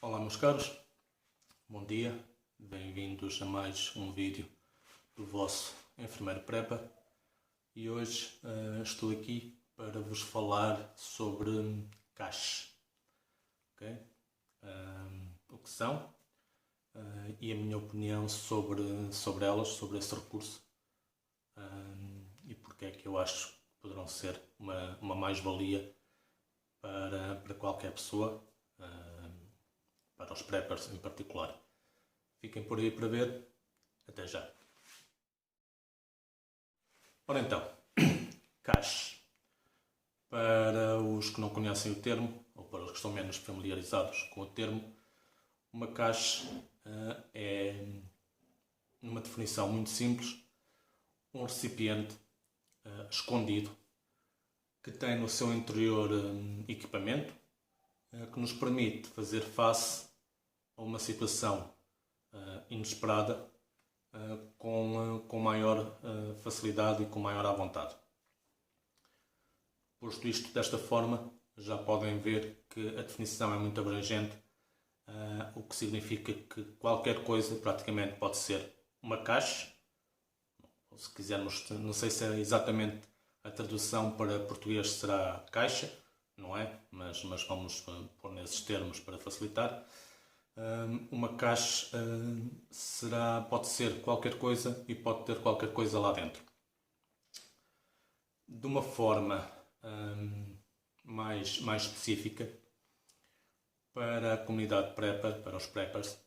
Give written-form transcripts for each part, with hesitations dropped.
Olá meus caros, bom dia, bem-vindos a mais um vídeo do vosso enfermeiro Prepa e hoje estou aqui para vos falar sobre CACHs, okay? O que são e a minha opinião sobre elas, sobre esse recurso e porque é que eu acho que poderão ser uma mais-valia para qualquer pessoa. Para os preppers em particular. Fiquem por aí para ver. Até já. Ora então, CACH. Para os que não conhecem o termo, ou para os que estão menos familiarizados com o termo, uma CACH é, numa definição muito simples, um recipiente escondido que tem no seu interior equipamento que nos permite fazer face a uma situação inesperada com maior facilidade e com maior à vontade. Posto isto desta forma, já podem ver que a definição é muito abrangente, o que significa que qualquer coisa praticamente pode ser uma caixa, ou se quisermos, não sei se é exatamente a tradução para português será caixa, não é? Mas vamos pôr nesses termos para facilitar. Uma caixa pode ser qualquer coisa e pode ter qualquer coisa lá dentro. De uma forma mais específica, para a comunidade prepper, para os preppers,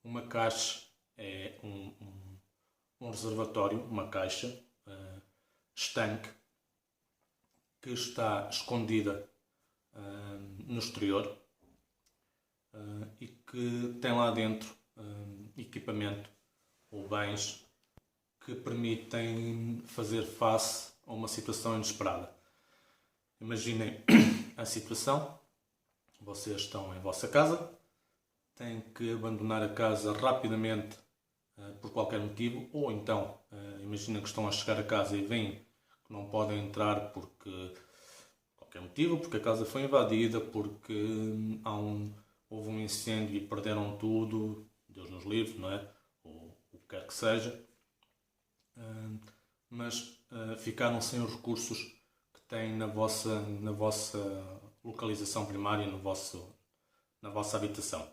uma caixa é um reservatório, uma caixa estanque, que está escondida no exterior e que tem lá dentro equipamento ou bens que permitem fazer face a uma situação inesperada. Imaginem a situação: vocês estão em vossa casa, têm que abandonar a casa rapidamente por qualquer motivo, ou então imaginem que estão a chegar a casa e veem que não podem entrar porque qualquer motivo, porque a casa foi invadida, porque houve um incêndio e perderam tudo, Deus nos livre, não é? Ou o que quer que seja, mas ficaram sem os recursos que têm na vossa localização primária, na vossa habitação.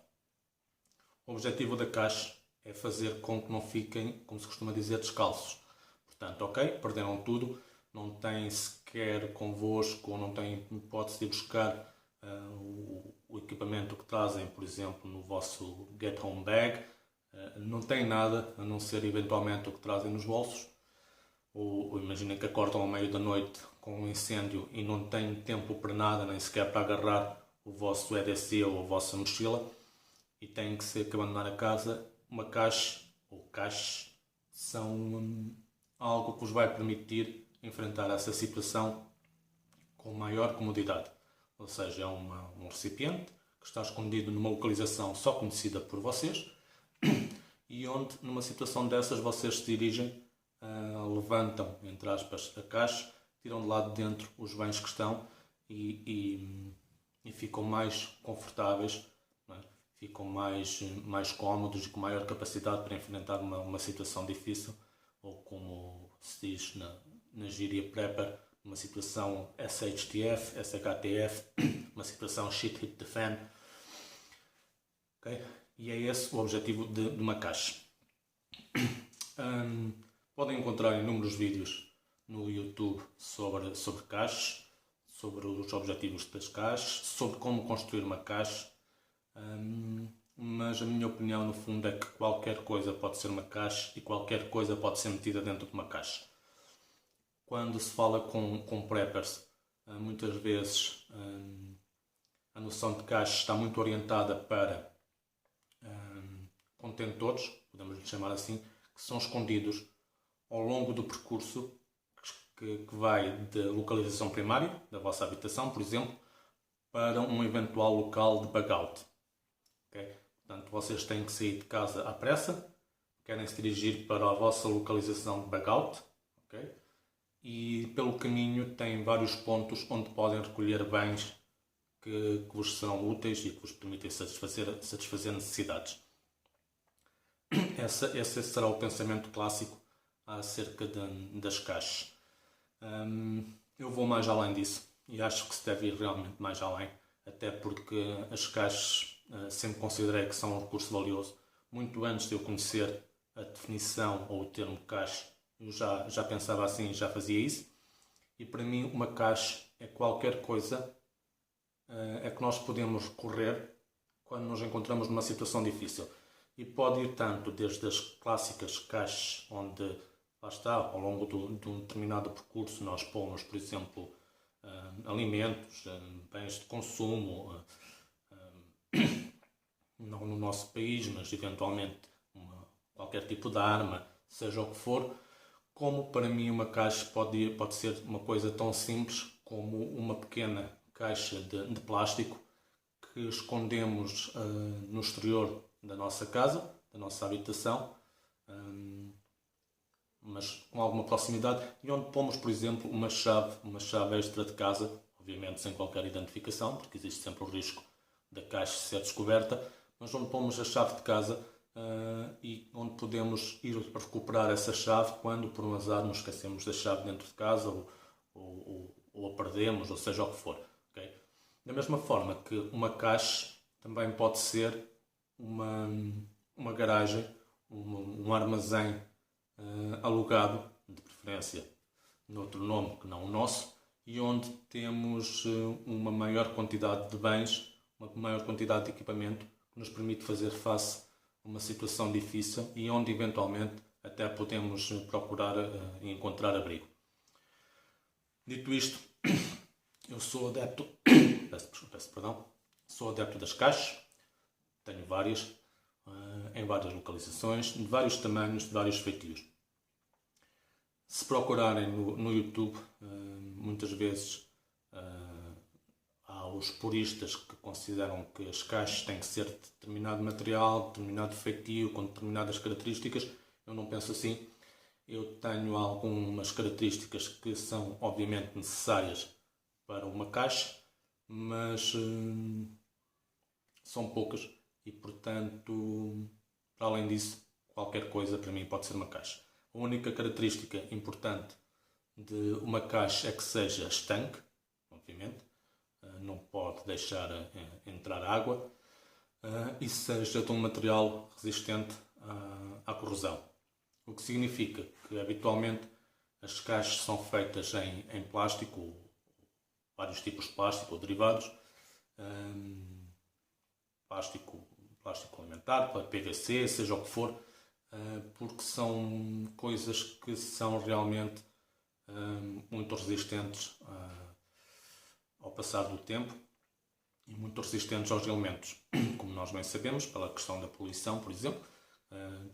O objetivo da caixa é fazer com que não fiquem, como se costuma dizer, descalços. Portanto, ok, perderam tudo, não têm sequer convosco, ou não têm hipótese de buscar o equipamento que trazem, por exemplo, no vosso Get Home Bag, não têm nada a não ser eventualmente o que trazem nos bolsos, ou imaginem que acordam ao meio da noite com um incêndio e não têm tempo para nada, nem sequer para agarrar o vosso EDC ou a vossa mochila e têm que abandonar a casa. Uma caixa ou caixas são algo que vos vai permitir enfrentar essa situação com maior comodidade. Ou seja, é um recipiente que está escondido numa localização só conhecida por vocês e onde, numa situação dessas, vocês se dirigem, levantam, entre aspas, a caixa, tiram de lá de dentro os bens que estão e ficam mais confortáveis, não é? Ficam mais cómodos e com maior capacidade para enfrentar uma situação difícil, ou como se diz na gíria prepper, uma situação SHTF, SHTF, uma situação shit hit the fan. Okay? E é esse o objetivo de uma caixa. Podem encontrar inúmeros vídeos no YouTube sobre caixas, sobre os objetivos das caixas, sobre como construir uma caixa. Mas a minha opinião, no fundo, é que qualquer coisa pode ser uma caixa e qualquer coisa pode ser metida dentro de uma caixa. Quando se fala com preppers, muitas vezes a noção de caixa está muito orientada para contentores, podemos lhe chamar assim, que são escondidos ao longo do percurso que vai da localização primária, da vossa habitação, por exemplo, para um eventual local de bug-out. Okay? Portanto, vocês têm que sair de casa à pressa, querem se dirigir para a vossa localização de bug-out, okay? E pelo caminho têm vários pontos onde podem recolher bens que vos serão úteis e que vos permitem satisfazer necessidades. Esse será o pensamento clássico acerca das caixas. Eu vou mais além disso e acho que se deve ir realmente mais além, até porque as caixas sempre considerei que são um recurso valioso. Muito antes de eu conhecer a definição ou o termo caixa, eu já pensava assim, já fazia isso. E para mim uma caixa é qualquer coisa a que nós podemos recorrer quando nos encontramos numa situação difícil. E pode ir tanto desde as clássicas caixas, onde, lá está, ao longo de um determinado percurso, nós pomos, por exemplo, alimentos, bens de consumo, não no nosso país, mas eventualmente qualquer tipo de arma, seja o que for, como para mim uma caixa pode ser uma coisa tão simples como uma pequena caixa de plástico que escondemos no exterior da nossa casa, da nossa habitação, mas com alguma proximidade, e onde pomos, por exemplo, uma chave extra de casa, obviamente sem qualquer identificação, porque existe sempre o risco da caixa ser descoberta, mas onde pomos a chave de casa e onde podemos ir recuperar essa chave quando, por um azar, nos esquecemos da chave dentro de casa ou a perdemos, ou seja o que for. Okay? Da mesma forma que uma caixa também pode ser uma garagem, um armazém alugado, de preferência noutro nome que não o nosso, e onde temos uma maior quantidade de bens, uma maior quantidade de equipamento que nos permite fazer face a uma situação difícil e onde eventualmente até podemos procurar e encontrar abrigo. Dito isto, eu sou adepto, sou adepto das caixas, tenho várias, em várias localizações, de vários tamanhos, de vários feitios. Se procurarem no YouTube, muitas vezes há os puristas que consideram que as caixas têm que ser de determinado material, determinado feitio, com determinadas características. Eu não penso assim. Eu tenho algumas características que são obviamente necessárias para uma caixa, mas são poucas e, portanto, para além disso, qualquer coisa para mim pode ser uma caixa. A única característica importante de uma caixa é que seja estanque, obviamente, não pode deixar entrar água e seja de um material resistente à corrosão. O que significa que habitualmente as caixas são feitas em plástico, vários tipos de plástico ou derivados, plástico alimentar, PVC, seja o que for, porque são coisas que são realmente muito resistentes ao passar do tempo e muito resistentes aos elementos, como nós bem sabemos, pela questão da poluição, por exemplo.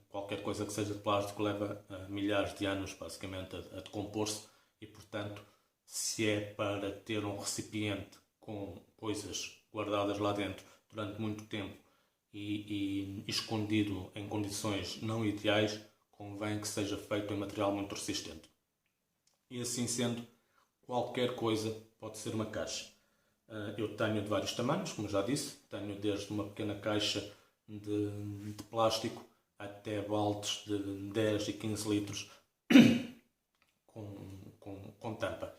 Qualquer coisa que seja de plástico leva milhares de anos basicamente a decompor-se e, portanto, se é para ter um recipiente com coisas guardadas lá dentro durante muito tempo e escondido em condições não ideais, convém que seja feito em material muito resistente. E assim sendo, qualquer coisa pode ser uma caixa. Eu tenho de vários tamanhos, como já disse, tenho desde uma pequena caixa de plástico até baldes de 10 e 15 litros com tampa.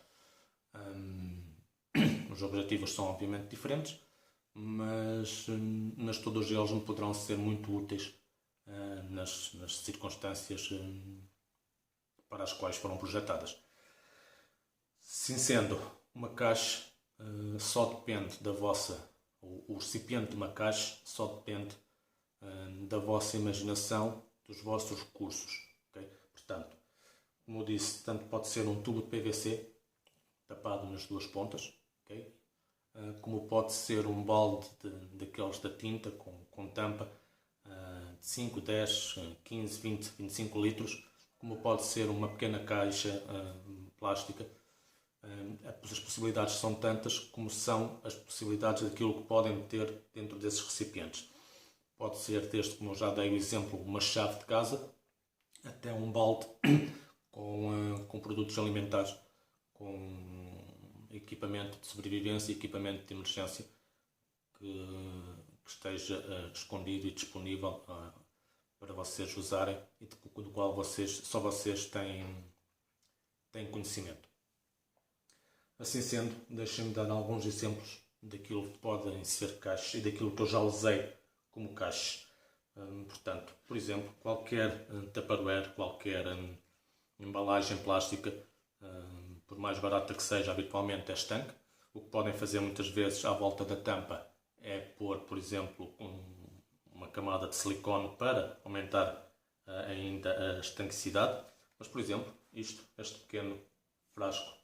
Os objetivos são obviamente diferentes, mas todos eles me poderão ser muito úteis nas circunstâncias para as quais foram projetadas. Sim sendo, uma caixa só depende da vossa, o recipiente de uma caixa só depende da vossa imaginação, dos vossos recursos. Okay? Portanto, como eu disse, tanto pode ser um tubo de PVC tapado nas duas pontas, okay? Como pode ser um balde daqueles da tinta com tampa de 5, 10, 15, 20, 25 litros, como pode ser uma pequena caixa plástica. As possibilidades são tantas como são as possibilidades daquilo que podem ter dentro desses recipientes. Pode ser desde, como eu já dei o exemplo, uma chave de casa, até um balde com produtos alimentares, com equipamento de sobrevivência e equipamento de emergência que esteja escondido e disponível para vocês usarem e do qual só vocês têm conhecimento. Assim sendo, deixem-me dar alguns exemplos daquilo que podem ser caixas e daquilo que eu já usei como caixas. Portanto, por exemplo, qualquer Tupperware, qualquer embalagem plástica, por mais barata que seja, habitualmente é estanque. O que podem fazer muitas vezes à volta da tampa é pôr, por exemplo, uma camada de silicone para aumentar ainda a estanquicidade. Mas, por exemplo, este pequeno frasco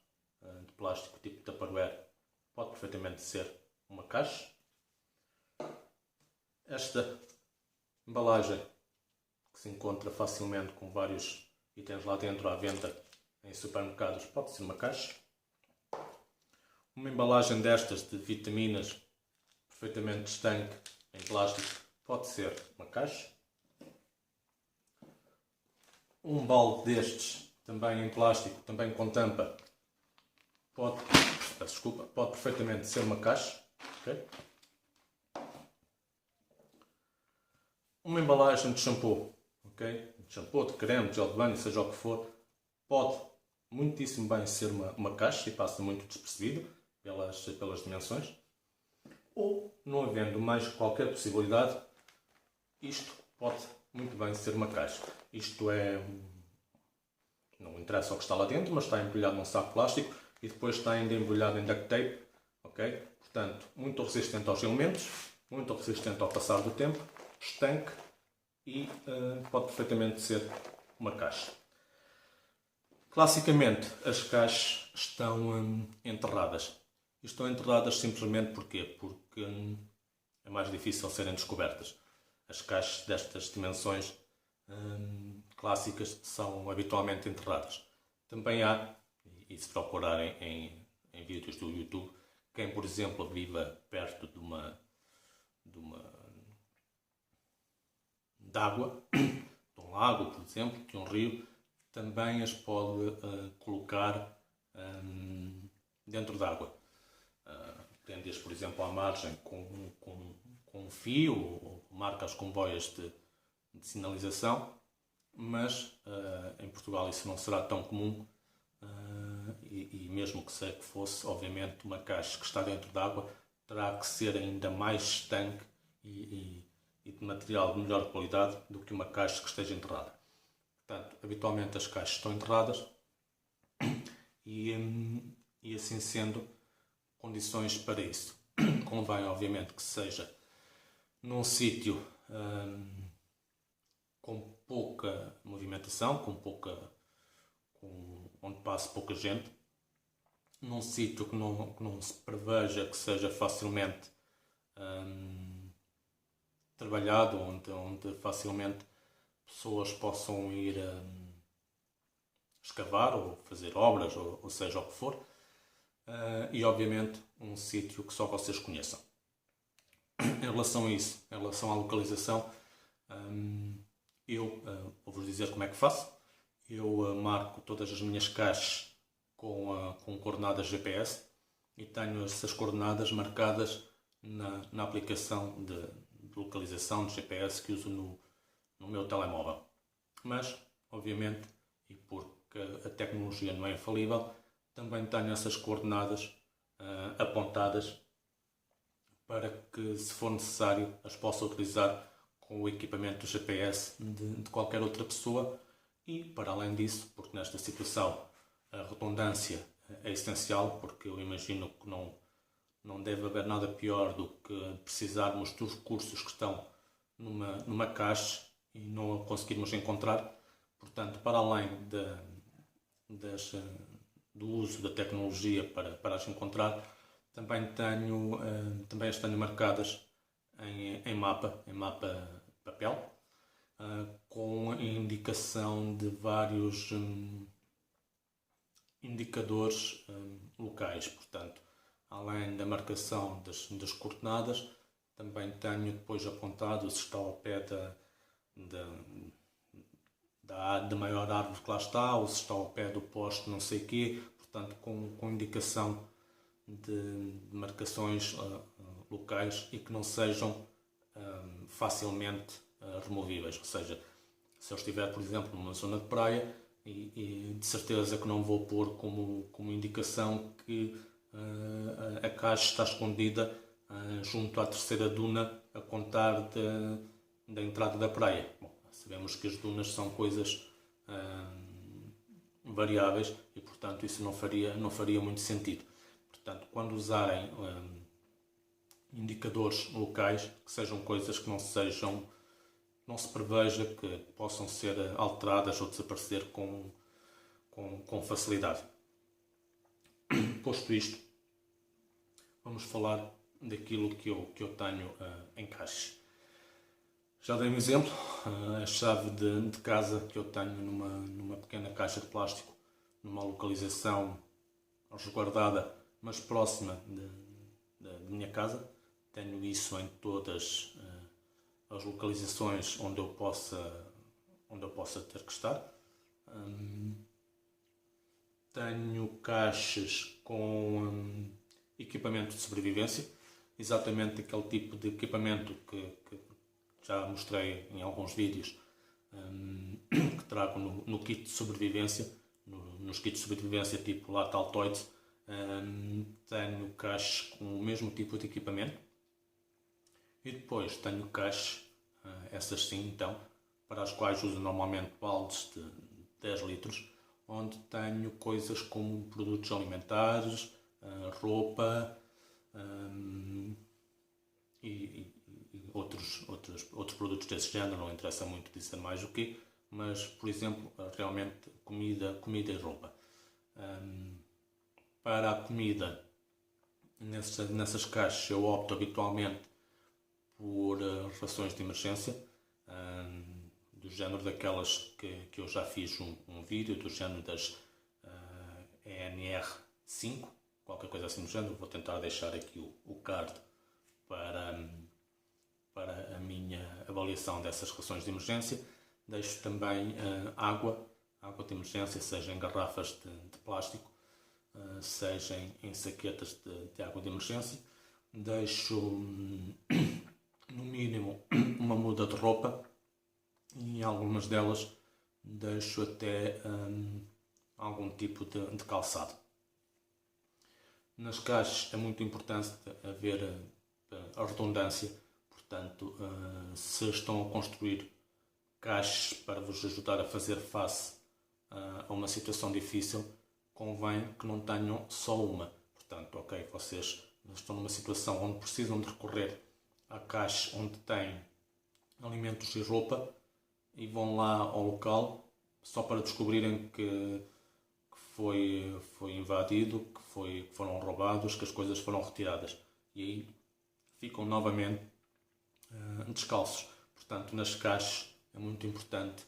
de plástico tipo Tupperware pode perfeitamente ser uma caixa. Esta embalagem que se encontra facilmente com vários itens lá dentro à venda em supermercados pode ser uma caixa. Uma embalagem destas de vitaminas perfeitamente estanque em plástico pode ser uma caixa. Um balde destes, também em plástico, também com tampa, pode perfeitamente ser uma caixa. Okay? Uma embalagem de shampoo, okay? De shampoo, de creme, de gel de banho, seja o que for, pode muitíssimo bem ser uma caixa e passa muito despercebido pelas dimensões. Ou, não havendo mais qualquer possibilidade, isto pode muito bem ser uma caixa. Isto não interessa o que está lá dentro, mas está embrulhado num saco plástico e depois está ainda embrulhado em duct tape. Okay? Portanto, muito resistente aos elementos, muito resistente ao passar do tempo, estanque e pode perfeitamente ser uma caixa. Classicamente, as caixas estão enterradas. E estão enterradas simplesmente porquê? Porque é mais difícil serem descobertas. As caixas destas dimensões clássicas são habitualmente enterradas. Também há, e se procurarem em vídeos do YouTube, quem, por exemplo, viva perto de água, de um lago, por exemplo, de um rio, também as pode colocar dentro d'água. Prende-as, por exemplo, à margem com um fio, ou marca as comboias de sinalização, mas em Portugal isso não será tão comum e mesmo que fosse, obviamente, uma caixa que está dentro d'água terá que ser ainda mais estanque e de material de melhor qualidade do que uma caixa que esteja enterrada. Portanto, habitualmente as caixas estão enterradas e assim sendo, condições para isso. Convém, obviamente, que seja num sítio com pouca movimentação, onde passe pouca gente, num sítio que não se preveja que seja facilmente trabalhado, onde facilmente pessoas possam ir escavar ou fazer obras, ou seja o que for, e obviamente um sítio que só vocês conheçam. Em relação a isso, em relação à localização, eu vou-vos dizer como é que faço. Eu marco todas as minhas caixas com coordenadas GPS e tenho essas coordenadas marcadas na aplicação de localização de GPS que uso no meu telemóvel. Mas, obviamente, e porque a tecnologia não é infalível, também tenho essas coordenadas apontadas para que, se for necessário, as possa utilizar com o equipamento GPS de qualquer outra pessoa. E, para além disso, porque nesta situação a redundância é essencial, porque eu imagino que não deve haver nada pior do que precisarmos dos recursos que estão numa caixa e não a conseguirmos encontrar. Portanto, para além do uso da tecnologia para as encontrar, também as tenho marcadas em mapa papel, com indicação de vários indicadores locais. Portanto, além da marcação das coordenadas, também tenho depois apontado se está ao pé da maior árvore que lá está, ou se está ao pé do poste não sei quê, portanto com indicação de marcações locais e que não sejam facilmente removíveis. Ou seja, se eu estiver, por exemplo, numa zona de praia e de certeza que não vou pôr como indicação que a caixa está escondida junto à terceira duna a contar da entrada da praia. Bom, sabemos que as dunas são coisas variáveis e, portanto, isso não faria muito sentido. Portanto, quando usarem indicadores locais, que sejam coisas que não se preveja que possam ser alteradas ou desaparecer com facilidade. Posto isto, vamos falar daquilo que eu tenho em caixa. Já dei um exemplo, a chave de casa que eu tenho numa pequena caixa de plástico, numa localização resguardada, mas próxima da minha casa. Tenho isso em todas as localizações onde eu possa ter que estar. Tenho caixas com equipamento de sobrevivência, exatamente aquele tipo de equipamento que já mostrei em alguns vídeos, que trago no kit de sobrevivência, nos kits de sobrevivência tipo Lata Altoids. Tenho caixas com o mesmo tipo de equipamento e depois tenho caixas, essas sim então, para as quais uso normalmente baldes de 10 litros, onde tenho coisas como produtos alimentares, roupa e outros produtos desse género. Não interessa muito dizer mais o quê, mas, por exemplo, realmente comida e roupa. Para a comida, nessas caixas eu opto habitualmente por rações de emergência, do género daquelas que eu já fiz um vídeo, do género das ENR5, qualquer coisa assim do género. Vou tentar deixar aqui o card para a minha avaliação dessas rações de emergência. Deixo também água de emergência, seja em garrafas de plástico, seja em saquetas de água de emergência. Deixo no mínimo uma muda de roupa e em algumas delas deixo até algum tipo de calçado. Nas caixas é muito importante haver a redundância. Portanto, se estão a construir caixas para vos ajudar a fazer face a uma situação difícil, convém que não tenham só uma. Portanto, ok, vocês estão numa situação onde precisam de recorrer à caixa onde têm alimentos e roupa e vão lá ao local só para descobrirem que foi invadido, que foram roubados, que as coisas foram retiradas. E aí ficam novamente descalços. Portanto, nas caixas é muito importante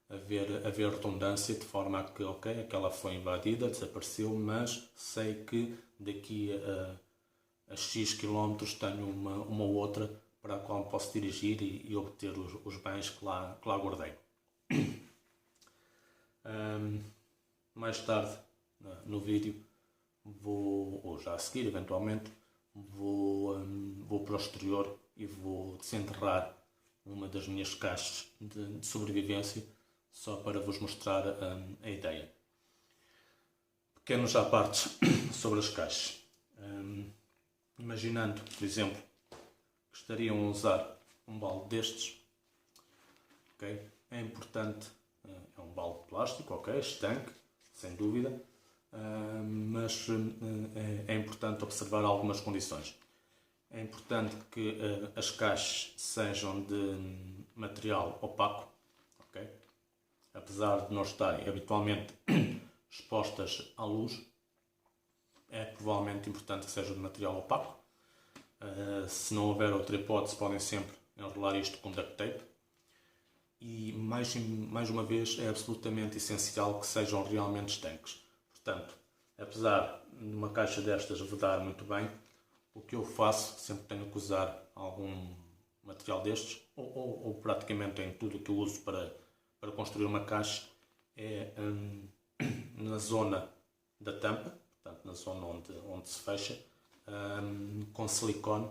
haver redundância, de forma a que, ok, aquela foi invadida, desapareceu, mas sei que daqui a X quilómetros tenho uma outra para a qual me posso dirigir e obter os bens que lá guardei. Mais tarde no vídeo, ou já a seguir eventualmente, vou para o exterior e vou desenterrar uma das minhas caixas de sobrevivência, só para vos mostrar a ideia. Pequenos à parte sobre as caixas. Imaginando, por exemplo, que estariam a usar um balde destes, okay? É importante, é um balde de plástico, ok, estanque, sem dúvida, mas é importante observar algumas condições. É importante que as caixas sejam de material opaco, okay? Apesar de não estarem habitualmente expostas à luz, é provavelmente importante que sejam de material opaco. Se não houver outra hipótese, podem sempre enrolar isto com duct tape. E mais uma vez é absolutamente essencial que sejam realmente estanques. Portanto, apesar de uma caixa destas vedar muito bem, o que eu faço, sempre que tenho que usar algum material destes, ou praticamente em tudo o que eu uso para construir uma caixa, é na zona da tampa, portanto na zona onde se fecha, com silicone,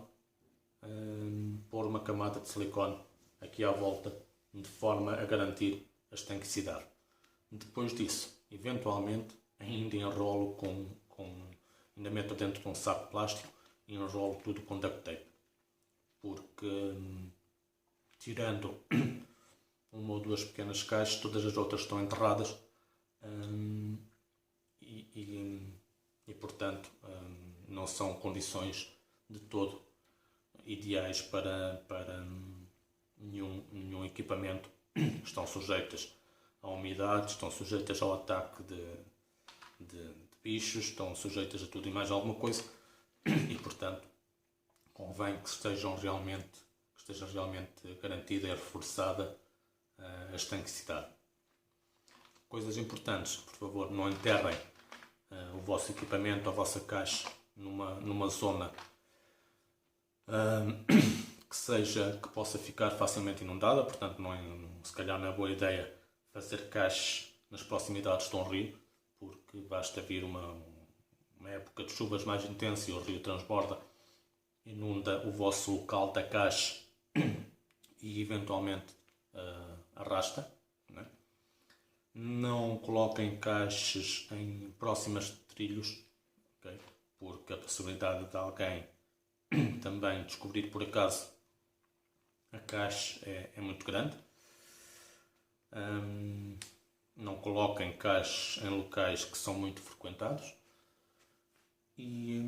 pôr uma camada de silicone aqui à volta, de forma a garantir a estanquicidade. Depois disso, eventualmente, ainda enrolo ainda meto dentro de um saco de plástico e enrolo tudo com duct tape. Porque, tirando uma ou duas pequenas caixas, todas as outras estão enterradas e portanto, não são condições de todo ideais para nenhum equipamento. Estão sujeitas à umidade, estão sujeitas ao ataque de bichos, estão sujeitas a tudo e mais alguma coisa e, portanto, convém que esteja realmente garantida e reforçada a estanquicidade. Coisas importantes, por favor, não enterrem o vosso equipamento, a vossa caixa numa zona que possa ficar facilmente inundada, portanto se calhar não é boa ideia fazer caixas nas proximidades de um rio, porque basta vir uma época de chuvas mais intensa e o rio transborda, inunda o vosso local da caixa e eventualmente arrasta. Não coloquem caixas próximas de trilhos, okay? Porque a possibilidade de alguém também descobrir por acaso a caixa é muito grande. Não coloquem caixas em locais que são muito frequentados e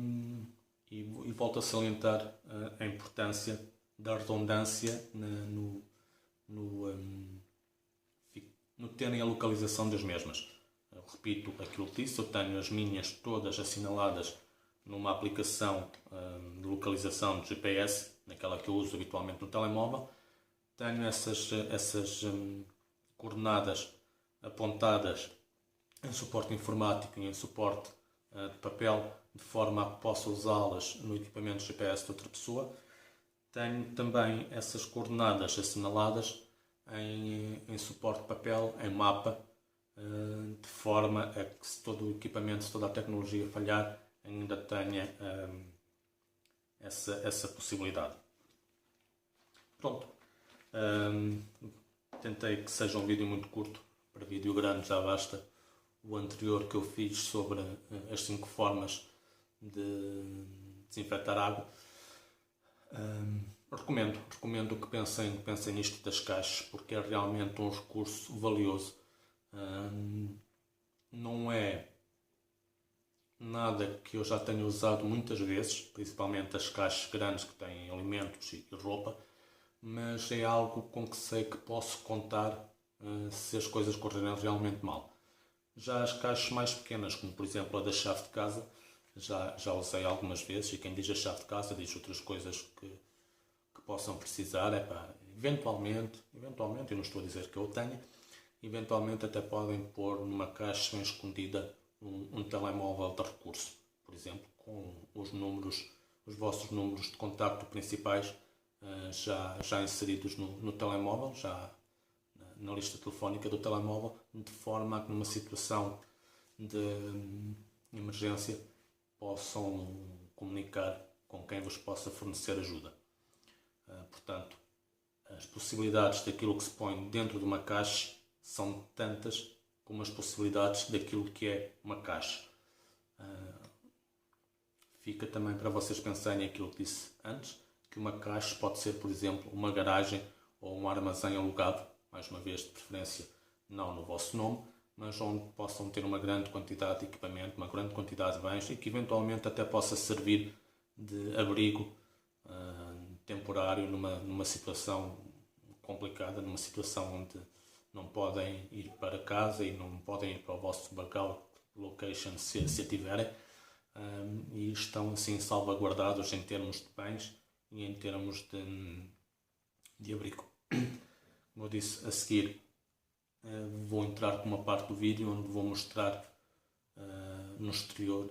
volto a salientar a importância da redundância no terem a localização das mesmas. Eu repito aquilo que disse, eu tenho as minhas todas assinaladas numa aplicação de localização de GPS, naquela que eu uso habitualmente no telemóvel. Tenho essas coordenadas apontadas em suporte informático e em suporte de papel, de forma a que possa usá-las no equipamento GPS de outra pessoa. Tenho também essas coordenadas assinaladas em suporte de papel, em mapa, de forma a que se todo o equipamento, se toda a tecnologia falhar, ainda tenha essa possibilidade. Pronto. Tentei que seja um vídeo muito curto, para vídeo grande já basta o anterior que eu fiz sobre as 5 formas de desinfetar água. Recomendo que pensem nisto das caixas, porque é realmente um recurso valioso. Não é nada que eu já tenha usado muitas vezes, principalmente as caixas grandes que têm alimentos e roupa, mas é algo com que sei que posso contar se as coisas correrem realmente mal. Já as caixas mais pequenas, como por exemplo a da chave de casa, já usei algumas vezes, e quem diz a chave de casa diz outras coisas que possam precisar. Eventualmente, eu não estou a dizer que eu tenha, eventualmente até podem pôr numa caixa bem escondida um telemóvel de recurso, por exemplo, com os vossos números de contacto principais já inseridos no telemóvel, já na lista telefónica do telemóvel, de forma a que numa situação de emergência possam comunicar com quem vos possa fornecer ajuda. Portanto, as possibilidades daquilo que se põe dentro de uma caixa são tantas como as possibilidades daquilo que é uma caixa. Fica também para vocês pensarem aquilo que disse antes, que uma caixa pode ser, por exemplo, uma garagem ou um armazém alugado, mais uma vez de preferência não no vosso nome, mas onde possam ter uma grande quantidade de equipamento, uma grande quantidade de bens e que eventualmente até possa servir de abrigo temporário numa situação complicada, numa situação onde não podem ir para casa e não podem ir para o vosso backup location se a tiverem, e estão assim salvaguardados em termos de bens e em termos de abrigo. Como eu disse, a seguir vou entrar com uma parte do vídeo onde vou mostrar no exterior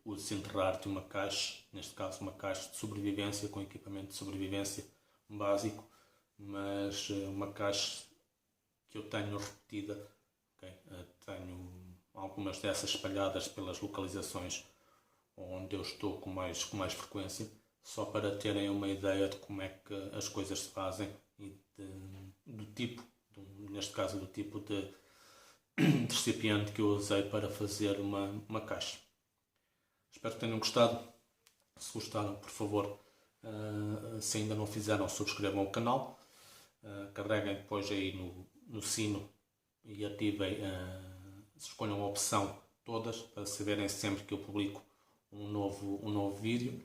o desenterrar de uma caixa, neste caso uma caixa de sobrevivência com equipamento de sobrevivência básico, mas uma caixa que eu tenho repetida, okay? Tenho algumas dessas espalhadas pelas localizações onde eu estou com mais frequência, só para terem uma ideia de como é que as coisas se fazem e do tipo, neste caso do tipo de recipiente que eu usei para fazer uma caixa. Espero que tenham gostado. Se gostaram, por favor, se ainda não fizeram, subscrevam o canal, carreguem depois aí no sino e ativem, escolham a opção todas para saberem sempre que eu publico um novo vídeo.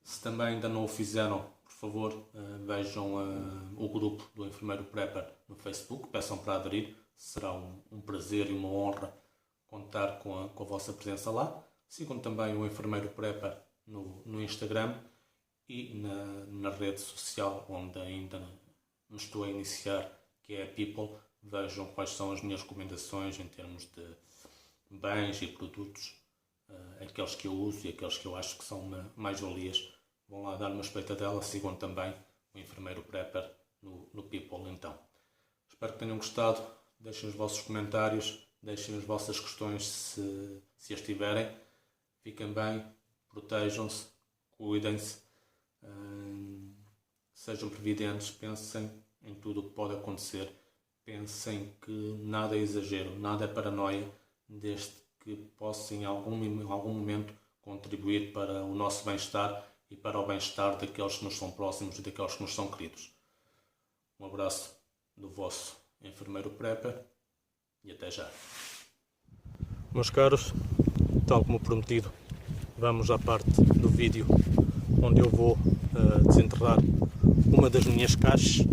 Se também ainda não o fizeram, por favor, vejam o grupo do Enfermeiro Prepper no Facebook, peçam para aderir. Será um prazer e uma honra contar com a vossa presença lá. Sigam também o Enfermeiro Prepper no Instagram e na rede social onde ainda me estou a iniciar, que é a People. Vejam quais são as minhas recomendações em termos de bens e produtos, aqueles que eu uso e aqueles que eu acho que são mais-valias. Vão lá dar uma espreitadela. Sigam também o Enfermeiro Prepper no People, então. Espero que tenham gostado. Deixem os vossos comentários, deixem as vossas questões se as tiverem. Fiquem bem, protejam-se, cuidem-se, sejam previdentes, pensem em tudo o que pode acontecer. Pensem que nada é exagero, nada é paranoia, desde que possa em algum momento contribuir para o nosso bem-estar e para o bem-estar daqueles que nos são próximos e daqueles que nos são queridos. Um abraço do vosso Enfermeiro Prepper e até já. Meus caros, tal como prometido, vamos à parte do vídeo onde eu vou desenterrar uma das minhas caixas.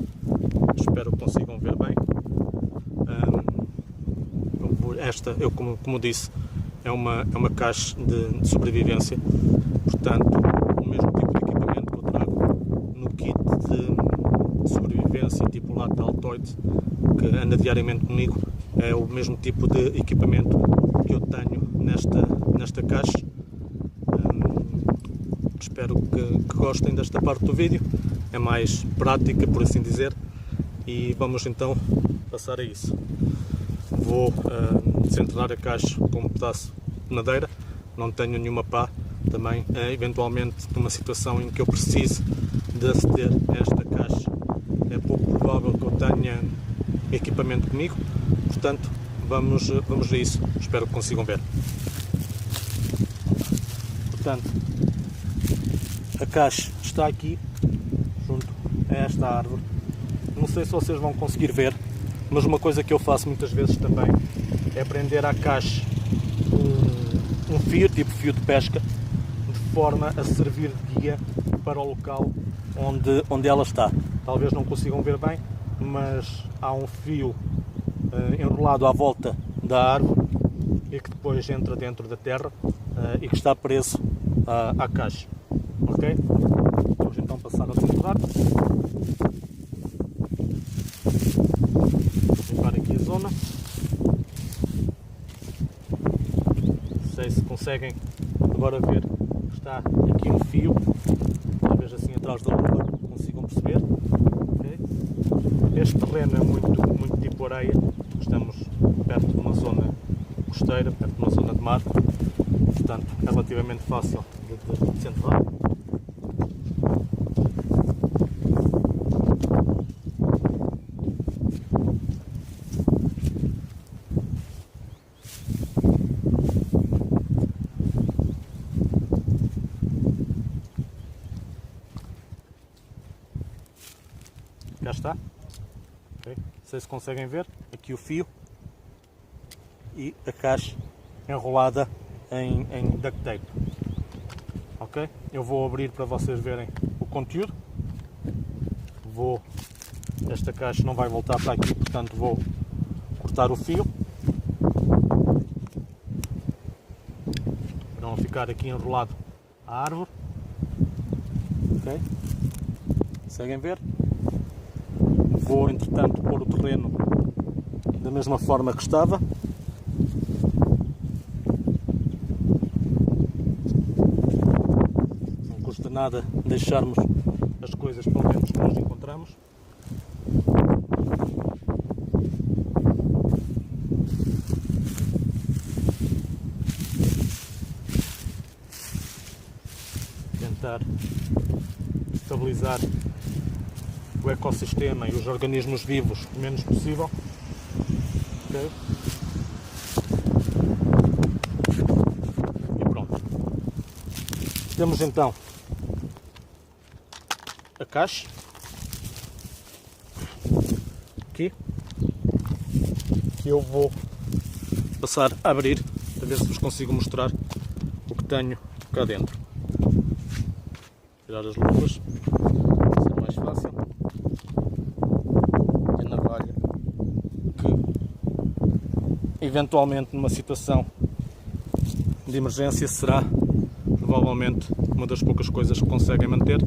Espero que consigam ver bem. Esta, como disse, é uma caixa de sobrevivência. Portanto, o mesmo tipo de equipamento que eu trago no kit de sobrevivência, tipo lata Altoid, que anda diariamente comigo, é o mesmo tipo de equipamento que eu tenho nesta caixa. Espero que gostem desta parte do vídeo. É mais prática, por assim dizer, e vamos então passar a isso. Vou desenterrar a caixa com um pedaço de madeira. Não tenho nenhuma pá. Também, eventualmente, numa situação em que eu precise de aceder a esta caixa, é pouco provável que eu tenha equipamento comigo. Portanto, vamos a isso. Espero que consigam ver. Portanto, a caixa está aqui, junto a esta árvore. Não sei se vocês vão conseguir ver, mas uma coisa que eu faço muitas vezes também é prender à caixa um fio, tipo fio de pesca, de forma a servir de guia para o local onde ela está. Talvez não consigam ver bem, mas há um fio enrolado à volta da árvore e que depois entra dentro da terra e que está preso à caixa. Ok? Vamos então passar a desenterrar. Limpar aqui a zona. Não sei se conseguem agora ver que está aqui um fio, talvez assim atrás da luva consigam perceber. Okay? Este terreno é muito tipo areia, estamos perto de uma zona costeira, perto de uma zona de mar, portanto é relativamente fácil de desenterrar. Já está. Okay. Não sei se conseguem ver aqui o fio e a caixa enrolada em duct tape. Ok? Eu vou abrir para vocês verem o conteúdo. Esta caixa não vai voltar para aqui, portanto vou cortar o fio para não ficar aqui enrolado à árvore. Ok? Conseguem ver? Vou entretanto pôr o terreno da mesma forma que estava. Não custa nada deixarmos as coisas pelo menos que nós encontramos. Tentar fragilizar o ecossistema e os organismos vivos o menos possível. Okay? E pronto. Temos então a caixa aqui, que eu vou passar a abrir para ver se vos consigo mostrar o que tenho cá dentro. Tirar as luvas, vai ser mais fácil. E a navalha, que eventualmente numa situação de emergência será provavelmente uma das poucas coisas que conseguem manter.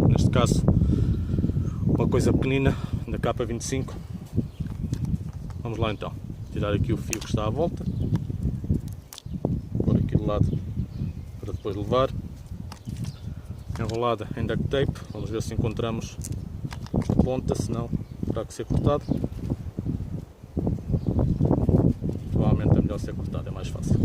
Neste caso, uma coisa pequenina da K25. Vamos lá então, tirar aqui o fio que está à volta, pôr aqui de lado para depois levar, enrolada em duct tape. Vamos ver se encontramos a ponta, senão terá que ser cortado. Provavelmente é melhor ser cortado, é mais fácil.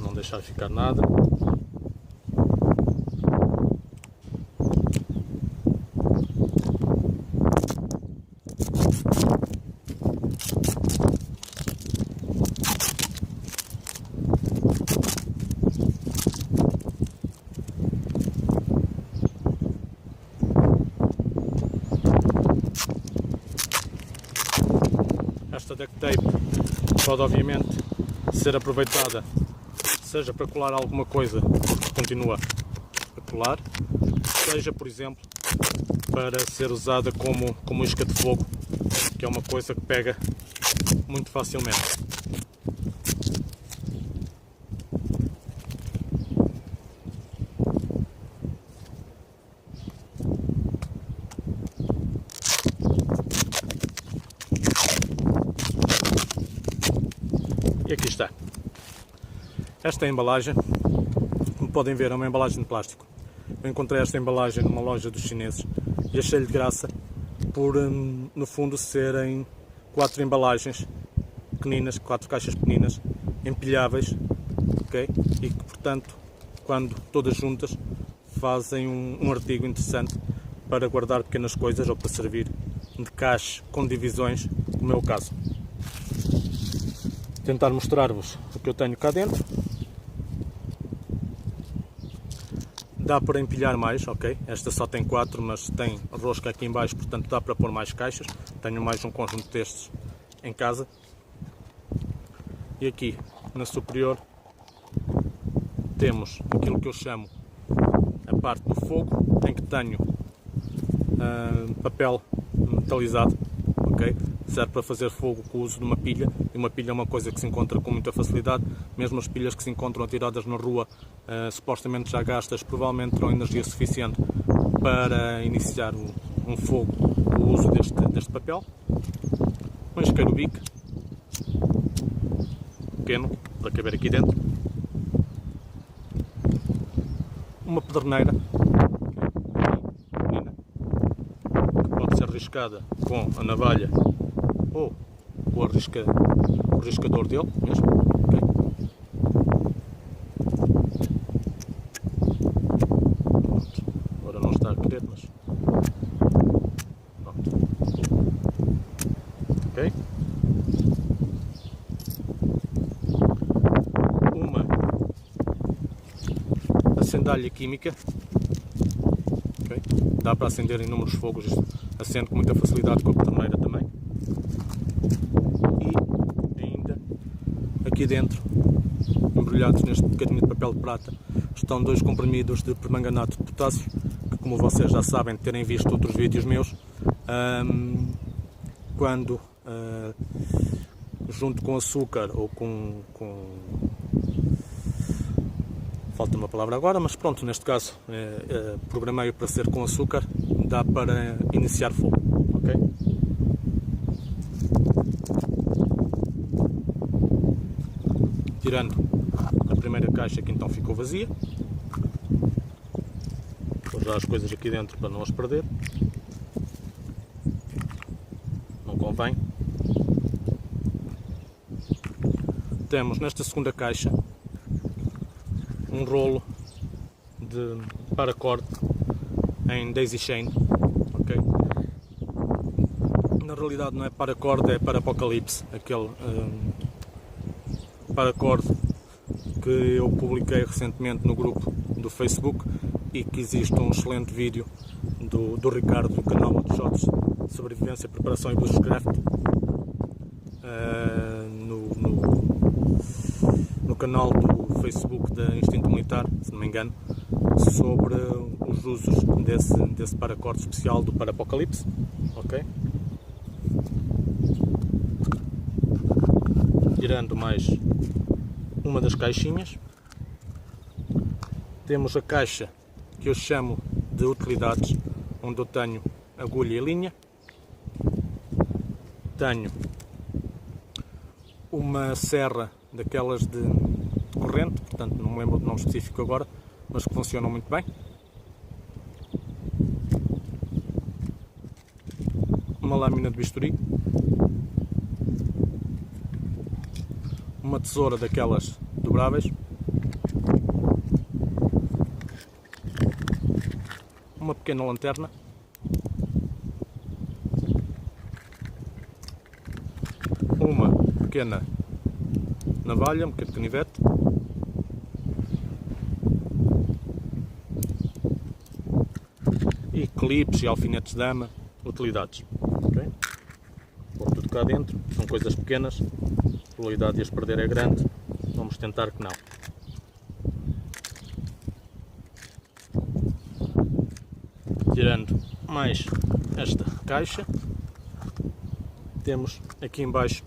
Não deixar ficar nada. Esta duct tape pode obviamente ser aproveitada, seja para colar alguma coisa que continua a colar, seja, por exemplo, para ser usada como isca de fogo, que é uma coisa que pega muito facilmente. E aqui está. Esta é a embalagem, como podem ver, é uma embalagem de plástico. Eu encontrei esta embalagem numa loja dos chineses e achei-lhe de graça por, no fundo, serem 4 embalagens pequeninas, 4 caixas pequeninas, empilháveis, okay? E que, portanto, quando todas juntas, fazem um artigo interessante para guardar pequenas coisas ou para servir de caixa com divisões, como é o caso. Tentar mostrar-vos o que eu tenho cá dentro. Dá para empilhar mais, ok? Esta só tem 4, mas tem rosca aqui em baixo, portanto dá para pôr mais caixas. Tenho mais um conjunto destes em casa. E aqui na superior temos aquilo que eu chamo a parte do fogo, em que tenho papel metalizado, ok? Serve para fazer fogo com o uso de uma pilha, e uma pilha é uma coisa que se encontra com muita facilidade. Mesmo as pilhas que se encontram atiradas na rua, supostamente já gastas, provavelmente terão energia suficiente para iniciar um fogo com o uso deste papel. Um isqueiro bic pequeno para caber aqui dentro, uma pederneira pequenina, que pode ser riscada com a navalha ou com o riscador dele mesmo, okay? Pronto. Agora não está a querer, mas pronto. Ok? Uma acendalha química, okay? Dá para acender inúmeros fogos, acende com muita facilidade com a pederneira também. Aqui dentro, embrulhados neste bocadinho de papel de prata, estão 2 comprimidos de permanganato de potássio, que, como vocês já sabem de terem visto outros vídeos meus, quando junto com açúcar ou com... falta uma palavra agora, mas pronto, neste caso programei-o para ser com açúcar, dá para iniciar fogo, ok? Tirando a primeira caixa, que então ficou vazia, vou já as coisas aqui dentro para não as perder, não convém. Temos nesta segunda caixa um rolo de paracord em daisy chain, ok? Na realidade não é paracord, é Parapocalipse, aquele paracord que eu publiquei recentemente no grupo do Facebook e que existe um excelente vídeo do Ricardo do canal Shots Sobrevivência, Preparação e Bushcraft no canal do Facebook da Instinto Militar, se não me engano, sobre os usos desse paracord especial do Parapocalipse, ok? Tirando mais uma das caixinhas, temos a caixa que eu chamo de utilidades, onde eu tenho agulha e linha, tenho uma serra daquelas de corrente, portanto não me lembro do nome específico agora, mas que funcionam muito bem, uma lâmina de bisturi, uma tesoura daquelas dobráveis, uma pequena lanterna, uma pequena navalha, um pequeno canivete, e clipes e alfinetes de dama, utilidades. Okay? Pôr tudo cá dentro, são coisas pequenas, a probabilidade de as perder é grande, vamos tentar que não. Tirando mais esta caixa, temos aqui em baixo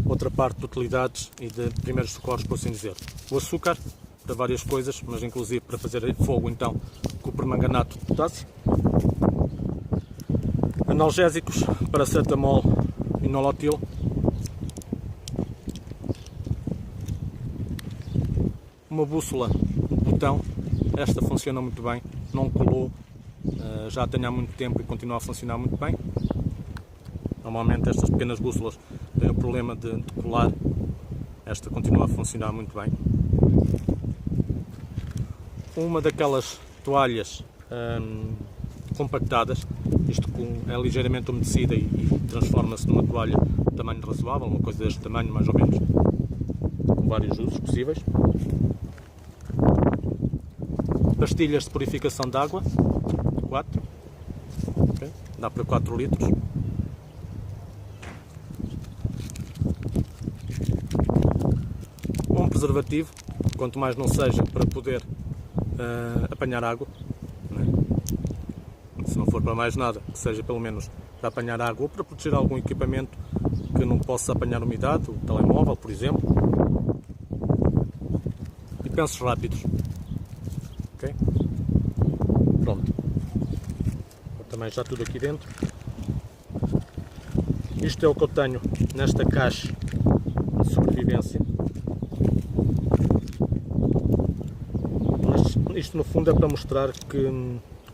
outra parte de utilidades e de primeiros socorros, por assim dizer. O açúcar para várias coisas, mas inclusive para fazer fogo então com o permanganato de potássio. Analgésicos, paracetamol e nolotil. Uma bússola de botão, esta funciona muito bem, não colou, já a tenho há muito tempo e continua a funcionar muito bem. Normalmente estas pequenas bússolas têm o problema de colar, esta continua a funcionar muito bem. Uma daquelas toalhas compactadas, isto é ligeiramente umedecida e transforma-se numa toalha de tamanho razoável, uma coisa deste tamanho mais ou menos, com vários usos possíveis. Pastilhas de purificação de água, 4, okay. Dá para 4 litros. Um preservativo, quanto mais não seja para poder apanhar água, né? Se não for para mais nada, que seja pelo menos para apanhar água ou para proteger algum equipamento que não possa apanhar umidade, o telemóvel, por exemplo. E pensos rápidos. Okay? Pronto. Também já tudo aqui dentro. Isto é o que eu tenho nesta caixa de sobrevivência. Mas isto no fundo é para mostrar que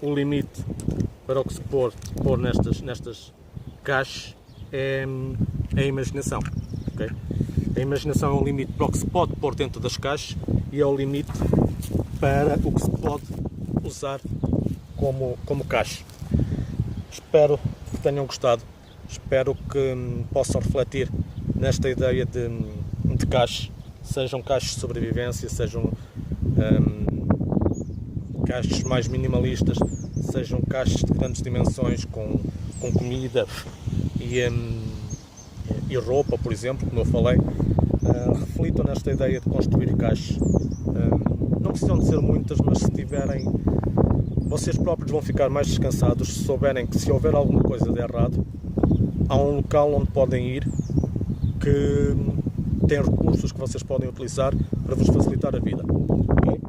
o limite para o que se pôr nestas caixas é a imaginação. Okay? A imaginação é um limite para o que se pode pôr dentro das caixas e é o limite para o que se pode usar como caixa. Espero que tenham gostado, espero que possam refletir nesta ideia de caixas, sejam caixas de sobrevivência, sejam caixas mais minimalistas, sejam caixas de grandes dimensões com comida e roupa, por exemplo, como eu falei. Reflitam nesta ideia de construir caixas. Não precisam de ser muitas, mas se tiverem, vocês próprios vão ficar mais descansados se souberem que se houver alguma coisa de errado, há um local onde podem ir que tem recursos que vocês podem utilizar para vos facilitar a vida. Okay?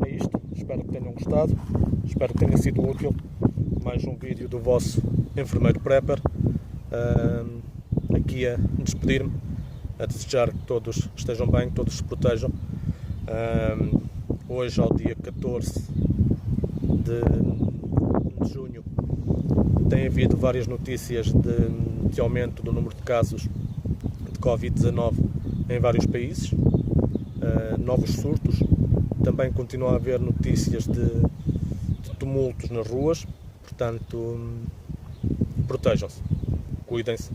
É isto, espero que tenham gostado, espero que tenha sido útil. Mais um vídeo do vosso enfermeiro prepper, aqui a despedir-me, a desejar que todos estejam bem, que todos se protejam. Hoje, ao dia 14 de junho, tem havido várias notícias de aumento do número de casos de Covid-19 em vários países, novos surtos. Também continua a haver notícias de tumultos nas ruas, portanto, protejam-se, cuidem-se.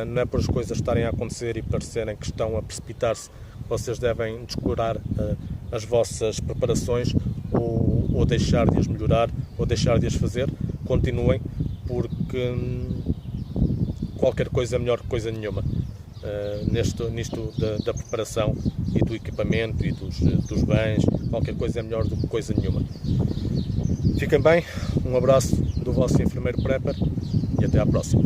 Não é por as coisas estarem a acontecer e parecerem que estão a precipitar-se, vocês devem descurar as vossas preparações ou deixar de as melhorar ou deixar de as fazer. Continuem, porque qualquer coisa é melhor que coisa nenhuma. Nisto da preparação e do equipamento e dos bens, qualquer coisa é melhor do que coisa nenhuma. Fiquem bem, um abraço do vosso enfermeiro prepper e até à próxima.